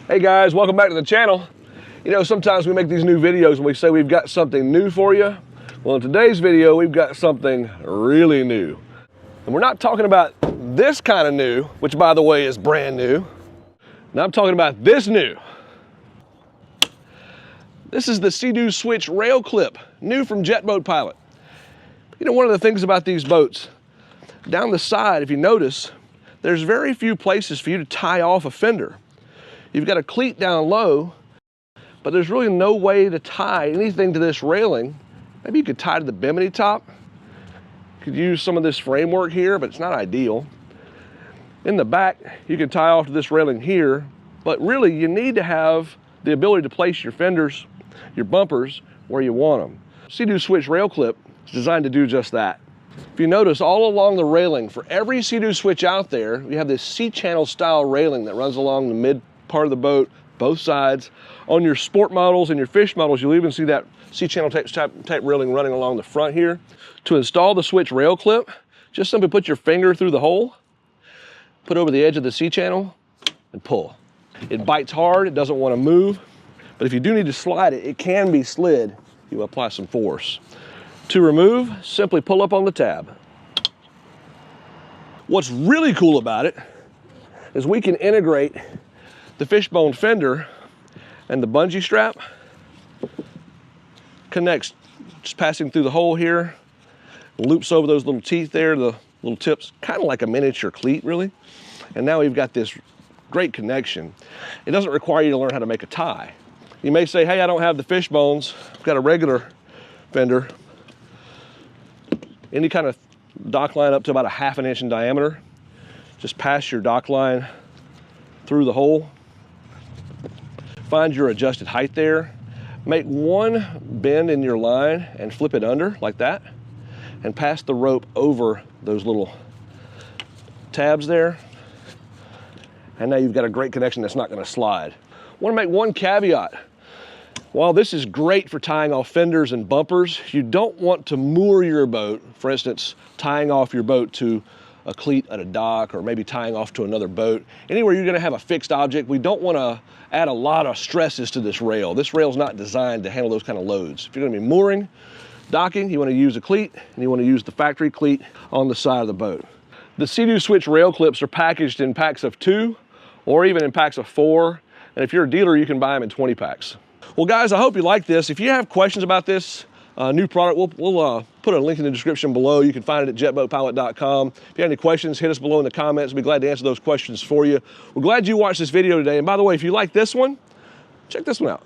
Hey guys, welcome back to the channel. You know, sometimes we make these new videos and we say we've got something new for you. Well, in today's video, we've got something really new. And we're not talking about this kind of new, which by the way is brand new. Now I'm talking about this new. This is the Sea-Doo Switch rail clip, new from JetBoatPilot. You know, one of the things about these boats, down the side, if you notice, there's very few places for you to tie off a fender. You've got a cleat down low, but there's really no way to tie anything to this railing. Maybe you could tie to the bimini top. You could use some of this framework here, but it's not ideal. In the back, you can tie off to this railing here, but really you need to have the ability to place your fenders, your bumpers, where you want them. Sea-Doo Switch rail clip is designed to do just that. If you notice, all along the railing, for every Sea-Doo Switch out there, you have this C-channel style railing that runs along the mid part of the boat, both sides. On your sport models and your fish models, you'll even see that C-channel type railing running along the front here. To install the Switch rail clip, just simply put your finger through the hole, put over the edge of the C-channel, and pull. It bites hard, it doesn't want to move, but if you do need to slide it, it can be slid. You apply some force. To remove, simply pull up on the tab. What's really cool about it is we can integrate the Fishbone Fender and the bungee strap connects, just passing through the hole here, loops over those little teeth there, the little tips, kind of like a miniature cleat really. And now we've got this great connection. It doesn't require you to learn how to make a tie. You may say, hey, I don't have the fish bones, I've got a regular fender. Any kind of dock line up to about a ½ an inch in diameter, just pass your dock line through the hole. Find your adjusted height there. Make one bend in your line and flip it under like that, and pass the rope over those little tabs there. And now you've got a great connection that's not going to slide. I want to make one caveat. While this is great for tying off fenders and bumpers, you don't want to moor your boat. For instance, tying off your boat to a cleat at a dock, or maybe tying off to another boat. Anywhere you're going to have a fixed object, we don't want to add a lot of stresses to this rail. This rail's not designed to handle those kind of loads. If you're going to be mooring, docking, you want to use a cleat, and you want to use the factory cleat on the side of the boat. The Sea-Doo Switch rail clips are packaged in packs of 2, or even in packs of 4. And if you're a dealer, you can buy them in 20 packs. Well, guys, I hope you like this. If you have questions about this new product, we'll put a link in the description below. You can find it at JetBoatPilot.com. If you have any questions, hit us below in the comments. We'll be glad to answer those questions for you. We're glad you watched this video today. And by the way, if you like this one, check this one out.